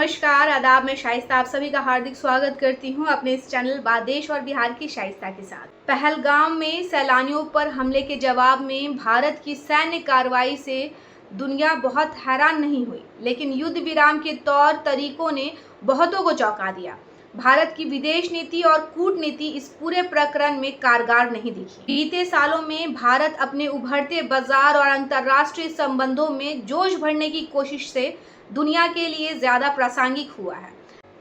नमस्कार, आदाब। मैं शाइस्ता आप सभी का हार्दिक स्वागत करती हूं अपने इस चैनल बादेश और बिहार की शाइस्ता के साथ। पहलगाम में सैलानियों पर हमले के जवाब में भारत की सैन्य कार्रवाई से दुनिया बहुत हैरान नहीं हुई, लेकिन युद्ध विराम के तौर तरीकों ने बहुतों को चौंका दिया। भारत की विदेश नीति और कूटनीति इस पूरे प्रकरण में कारगर नहीं दिखी। बीते सालों में भारत अपने उभरते बाजार और अंतर्राष्ट्रीय संबंधों में जोश भरने की कोशिश से दुनिया के लिए ज्यादा प्रासंगिक हुआ है।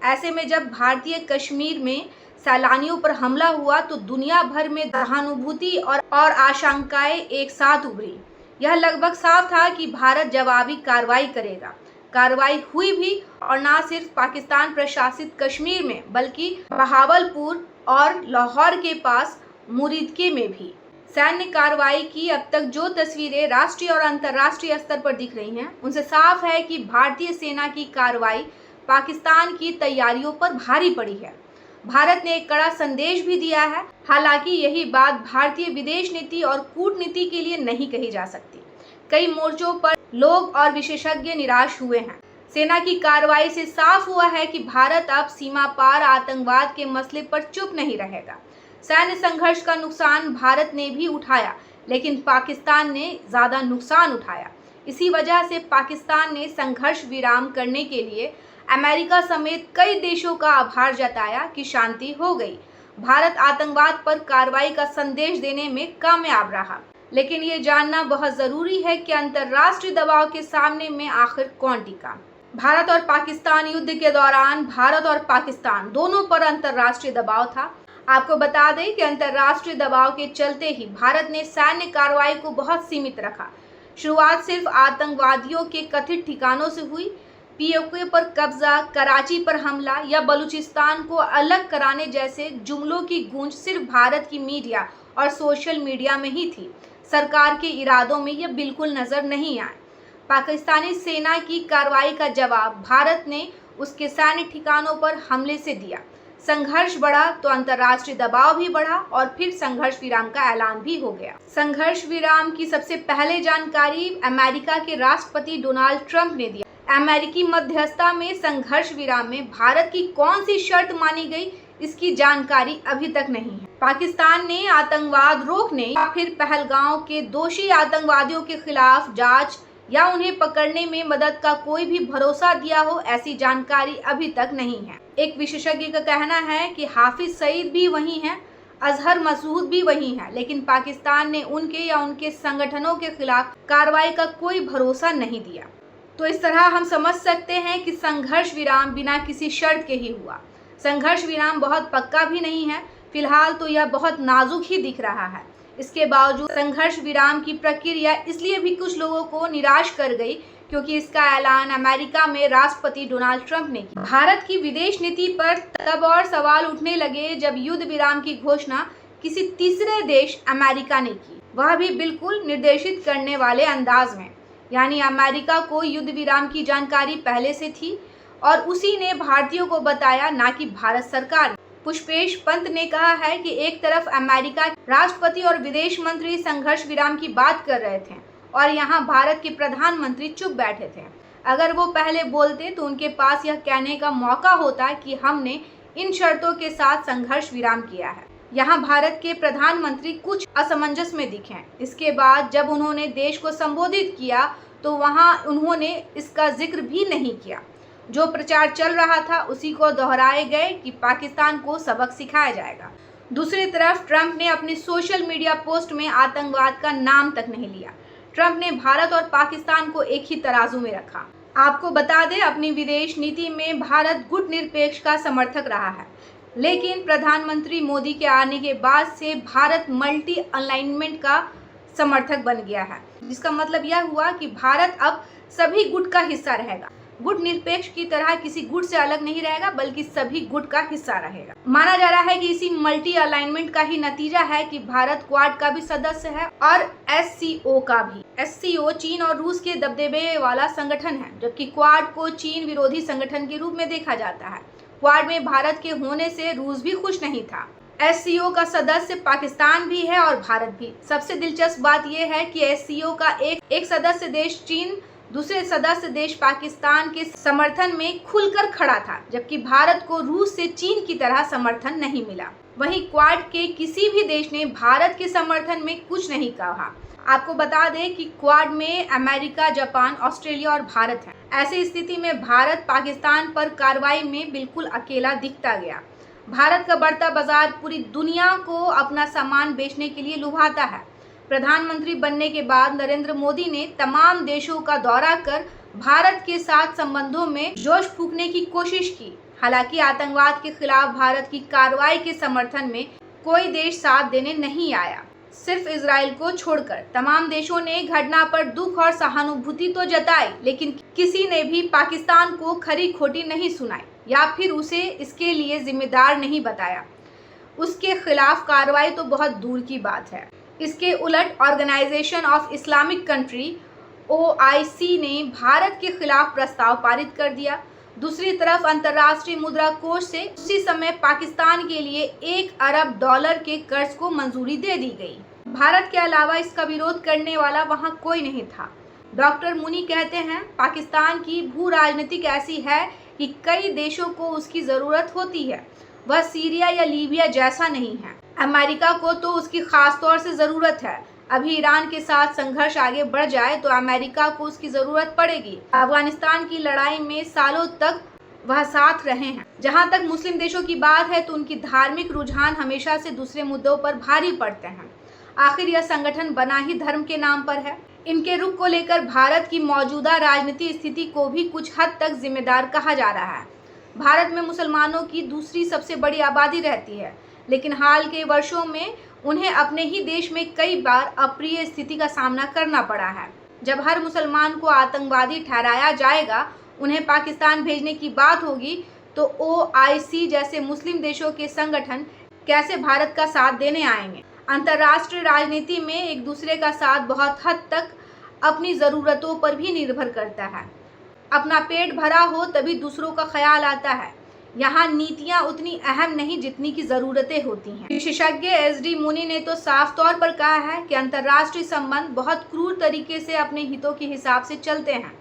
ऐसे में जब भारतीय कश्मीर में सैलानियों पर हमला हुआ तो दुनिया भर में सहानुभूति और आशंकाएं एक साथ उभरी। यह लगभग साफ था कि भारत जवाबी कार्रवाई करेगा। कार्रवाई हुई भी, और न सिर्फ पाकिस्तान प्रशासित कश्मीर में बल्कि बहावलपुर और लाहौर के पास मुरीदके में भी। सैन्य कार्रवाई की अब तक जो तस्वीरें राष्ट्रीय और अंतर्राष्ट्रीय स्तर पर दिख रही हैं, उनसे साफ है कि भारतीय सेना की कार्रवाई पाकिस्तान की तैयारियों पर भारी पड़ी है। भारत ने एक कड़ा संदेश भी दिया है। हालांकि यही बात भारतीय विदेश नीति और कूटनीति के लिए नहीं कही जा सकती। कई मोर्चों पर लोग और विशेषज्ञ निराश हुए हैं। सेना की कार्रवाई से साफ हुआ है कि भारत अब सीमा पार आतंकवाद के मसले पर चुप नहीं रहेगा। सैन्य संघर्ष का नुकसान भारत ने भी उठाया, लेकिन पाकिस्तान ने ज्यादा नुकसान उठाया। इसी वजह से पाकिस्तान ने संघर्ष विराम करने के लिए अमेरिका समेत कई देशों का आभार जताया कि शांति हो गई। भारत आतंकवाद पर कार्रवाई का संदेश देने में कामयाब रहा, लेकिन ये जानना बहुत जरूरी है कि अंतर्राष्ट्रीय दबाव के सामने में आखिर कौन टिका। भारत और पाकिस्तान युद्ध के दौरान भारत और पाकिस्तान दोनों पर अंतर्राष्ट्रीय दबाव था। आपको बता दें कि अंतर्राष्ट्रीय दबाव के चलते ही भारत ने सैन्य कार्रवाई को बहुत सीमित रखा। शुरुआत सिर्फ आतंकवादियों के कथित ठिकानों से हुई। पीओके पर कब्जा, कराची पर हमला या बलूचिस्तान को अलग कराने जैसे जुमलों की गूंज सिर्फ भारत की मीडिया और सोशल मीडिया में ही थी। सरकार के इरादों में यह बिल्कुल नजर नहीं आए। पाकिस्तानी सेना की कार्रवाई का जवाब भारत ने उसके सैन्य ठिकानों पर हमले से दिया। संघर्ष बढ़ा तो अंतर्राष्ट्रीय दबाव भी बढ़ा और फिर संघर्ष विराम का ऐलान भी हो गया। संघर्ष विराम की सबसे पहले जानकारी अमेरिका के राष्ट्रपति डोनाल्ड ट्रंप ने दिया। अमेरिकी मध्यस्थता में संघर्ष विराम में भारत की कौन सी शर्त मानी गई, इसकी जानकारी अभी तक नहीं है। पाकिस्तान ने आतंकवाद रोकने या फिर पहलगाम के दोषी आतंकवादियों के खिलाफ जांच या उन्हें पकड़ने में मदद का कोई भी भरोसा दिया हो, ऐसी जानकारी अभी तक नहीं है। एक विशेषज्ञ का कहना है कि हाफिज सईद भी वही हैं, अजहर मसूद भी वही हैं, लेकिन पाकिस्तान ने उनके या उनके संगठनों के खिलाफ कार्रवाई का कोई भरोसा नहीं दिया। तो इस तरह हम समझ सकते हैं कि संघर्ष विराम बिना किसी शर्त के ही हुआ। संघर्ष विराम बहुत पक्का भी नहीं है। फिलहाल तो यह बहुत नाजुक ही दिख रहा है। इसके बावजूद संघर्ष विराम की प्रक्रिया इसलिए भी कुछ लोगों को निराश कर गई क्योंकि इसका ऐलान अमेरिका में राष्ट्रपति डोनाल्ड ट्रंप ने किया। भारत की विदेश नीति पर तब और सवाल उठने लगे जब युद्ध विराम की घोषणा किसी तीसरे देश अमेरिका ने की, वह भी बिल्कुल निर्देशित करने वाले अंदाज में। यानी अमेरिका को युद्ध विराम की जानकारी पहले से थी और उसी ने भारतीयों को बताया, ना कि भारत सरकार। पुष्पेश पंत ने कहा है कि एक तरफ अमेरिका राष्ट्रपति और विदेश मंत्री संघर्ष विराम की बात कर रहे थे और यहाँ भारत के प्रधानमंत्री चुप बैठे थे। अगर वो पहले बोलते तो उनके पास यह कहने का मौका होता कि हमने इन शर्तों के साथ संघर्ष विराम किया है। यहाँ भारत के प्रधानमंत्री कुछ असमंजस में दिखे। इसके बाद जब उन्होंने देश को संबोधित किया तो वहाँ उन्होंने इसका जिक्र भी नहीं किया। जो प्रचार चल रहा था उसी को दोहराए गए कि पाकिस्तान को सबक सिखाया जाएगा। दूसरी तरफ ट्रंप ने अपनी सोशल मीडिया पोस्ट में आतंकवाद का नाम तक नहीं लिया। ट्रंप ने भारत और पाकिस्तान को एक ही तराजू में रखा। आपको बता दें, अपनी विदेश नीति में भारत गुटनिरपेक्ष का समर्थक रहा है, लेकिन प्रधानमंत्री मोदी के आने के बाद से भारत मल्टी अलाइनमेंट का समर्थक बन गया है, जिसका मतलब यह हुआ कि भारत अब सभी गुट का हिस्सा रहेगा। गुट निरपेक्ष की तरह किसी गुट से अलग नहीं रहेगा, बल्कि सभी गुट का हिस्सा रहेगा। माना जा रहा है कि इसी मल्टी अलाइनमेंट का ही नतीजा है कि भारत क्वाड का भी सदस्य है और एससीओ का भी। एससीओ चीन और रूस के दबदबे वाला संगठन है, जबकि क्वाड को चीन विरोधी संगठन के रूप में देखा जाता है। क्वाड में भारत के होने से रूस भी खुश नहीं था। एससीओ का सदस्य पाकिस्तान भी है और भारत भी। सबसे दिलचस्प बात यह है कि एससीओ का एक सदस्य देश चीन दूसरे सदस्य देश पाकिस्तान के समर्थन में खुलकर खड़ा था, जबकि भारत को रूस से चीन की तरह समर्थन नहीं मिला। वहीं क्वाड के किसी भी देश ने भारत के समर्थन में कुछ नहीं कहा। आपको बता दें कि क्वाड में अमेरिका, जापान, ऑस्ट्रेलिया और भारत है। ऐसी स्थिति में भारत पाकिस्तान पर कार्रवाई में बिल्कुल अकेला दिखता गया। भारत का बढ़ता बाजार पूरी दुनिया को अपना सामान बेचने के लिए लुभाता है। प्रधानमंत्री बनने के बाद नरेंद्र मोदी ने तमाम देशों का दौरा कर भारत के साथ संबंधों में जोश फूंकने की कोशिश की। हालांकि आतंकवाद के खिलाफ भारत की कार्रवाई के समर्थन में कोई देश साथ देने नहीं आया। सिर्फ इजराइल को छोड़कर तमाम देशों ने घटना पर दुख और सहानुभूति तो जताई, लेकिन किसी ने भी पाकिस्तान को खरी खोटी नहीं सुनाई या फिर उसे इसके लिए जिम्मेदार नहीं बताया। उसके खिलाफ कार्रवाई तो बहुत दूर की बात है। इसके उलट organisation of Islamic country OIC ने भारत के खिलाफ प्रस्ताव पारित कर दिया। दूसरी तरफ अंतर्राष्ट्रीय मुद्रा कोष से उसी समय पाकिस्तान के लिए $1 अरब के कर्ज को मंजूरी दे दी गई। भारत के अलावा इसका विरोध करने वाला वहां कोई नहीं था। डॉक्टर मुनी कहते हैं, पाकिस्तान की भू राजनीतिक ऐसी है कि कई देशों को उसकी जरूरत होती है। वह सीरिया या लीबिया जैसा नहीं है। अमेरिका को तो उसकी खास तौर से जरूरत है। अभी ईरान के साथ संघर्ष आगे बढ़ जाए तो अमेरिका को उसकी जरूरत पड़ेगी। अफगानिस्तान की लड़ाई में सालों तक वह साथ रहे हैं। जहां तक मुस्लिम देशों की बात है तो उनकी धार्मिक रुझान हमेशा से दूसरे मुद्दों पर भारी पड़ते हैं। आखिर यह संगठन बना ही धर्म के नाम पर है। इनके रुख को लेकर भारत की मौजूदा राजनीतिक स्थिति को भी कुछ हद तक जिम्मेदार कहा जा रहा है। भारत में मुसलमानों की दूसरी सबसे बड़ी आबादी रहती है, लेकिन हाल के वर्षों में उन्हें अपने ही देश में कई बार अप्रिय स्थिति का सामना करना पड़ा है। जब हर मुसलमान को आतंकवादी ठहराया जाएगा, उन्हें पाकिस्तान भेजने की बात होगी, तो OIC जैसे मुस्लिम देशों के संगठन कैसे भारत का साथ देने आएंगे। अंतर्राष्ट्रीय राजनीति में एक दूसरे का साथ बहुत हद तक अपनी ज़रूरतों पर भी निर्भर करता है। अपना पेट भरा हो तभी दूसरों का ख्याल आता है। यहाँ नीतियाँ उतनी अहम नहीं जितनी की ज़रूरतें होती हैं। विशेषज्ञ SD मुनी ने तो साफ तौर पर कहा है कि अंतर्राष्ट्रीय संबंध बहुत क्रूर तरीके से अपने हितों के हिसाब से चलते हैं।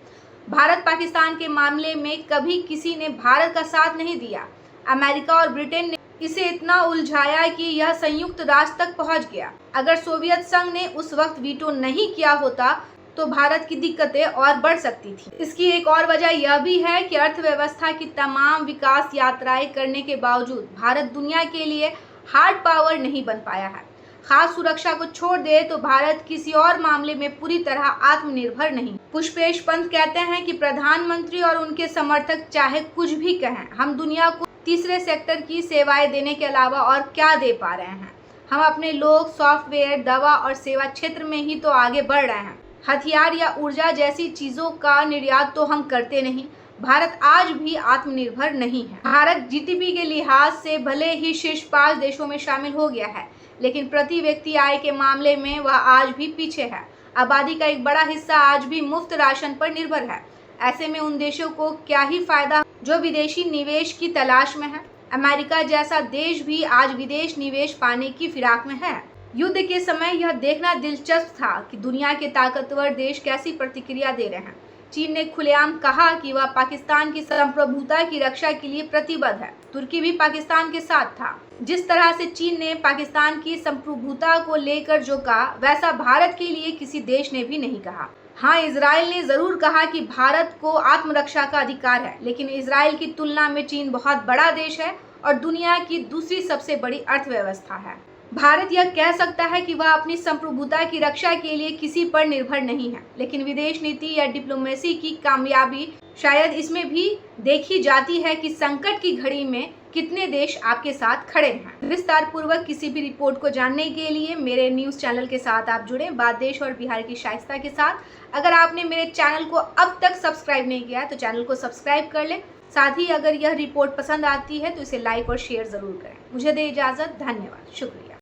भारत पाकिस्तान के मामले में कभी किसी ने भारत का साथ नहीं दिया। अमेरिका और ब्रिटेन ने इसे इतना उलझाया कि यह संयुक्त राष्ट्र तक पहुंच गया। अगर सोवियत संघ ने उस वक्त वीटो नहीं किया होता तो भारत की दिक्कतें और बढ़ सकती थी। इसकी एक और वजह यह भी है कि अर्थव्यवस्था की तमाम विकास यात्राएं करने के बावजूद भारत दुनिया के लिए हार्ड पावर नहीं बन पाया है। खास सुरक्षा को छोड़ दे तो भारत किसी और मामले में पूरी तरह आत्मनिर्भर नहीं। पुष्पेश पंत कहते हैं कि प्रधानमंत्री और उनके समर्थक चाहे कुछ भी कहें, हम दुनिया को तीसरे सेक्टर की सेवाएं देने के अलावा और क्या दे पा रहे हैं। हम अपने लोग, सॉफ्टवेयर, दवा और सेवा क्षेत्र में ही तो आगे बढ़ रहे हैं। हथियार या ऊर्जा जैसी चीजों का निर्यात तो हम करते नहीं। भारत आज भी आत्मनिर्भर नहीं है। भारत GDP के लिहाज से भले ही शीर्ष 5 देशों में शामिल हो गया है, लेकिन प्रति व्यक्ति आय के मामले में वह आज भी पीछे है। आबादी का एक बड़ा हिस्सा आज भी मुफ्त राशन पर निर्भर है। ऐसे में उन देशों को क्या ही फायदा जो विदेशी निवेश की तलाश में है। अमेरिका जैसा देश भी आज विदेश निवेश पाने की फिराक में है। युद्ध के समय यह देखना दिलचस्प था कि दुनिया के ताकतवर देश कैसी प्रतिक्रिया दे रहे हैं। चीन ने खुलेआम कहा कि वह पाकिस्तान की संप्रभुता की रक्षा के लिए प्रतिबद्ध है। तुर्की भी पाकिस्तान के साथ था। जिस तरह से चीन ने पाकिस्तान की संप्रभुता को लेकर जो कहा, वैसा भारत के लिए किसी देश ने भी नहीं कहा। हाँ, इजराइल ने जरूर कहा कि भारत को आत्मरक्षा का अधिकार है, लेकिन इजराइल की तुलना में चीन बहुत बड़ा देश है और दुनिया की दूसरी सबसे बड़ी अर्थव्यवस्था है। भारत यह कह सकता है कि वह अपनी संप्रभुता की रक्षा के लिए किसी पर निर्भर नहीं है, लेकिन विदेश नीति या डिप्लोमेसी की कामयाबी शायद इसमें भी देखी जाती है कि संकट की घड़ी में कितने देश आपके साथ खड़े हैं। विस्तार पूर्वक किसी भी रिपोर्ट को जानने के लिए मेरे न्यूज़ चैनल के साथ आप जुड़े, बात देश और बिहार की शाइस्ता के साथ। अगर आपने मेरे चैनल को अब तक सब्सक्राइब नहीं किया तो चैनल को सब्सक्राइब कर लें। साथ ही अगर यह रिपोर्ट पसंद आती है तो इसे लाइक और शेयर ज़रूर करें। मुझे दे इजाज़त। धन्यवाद, शुक्रिया।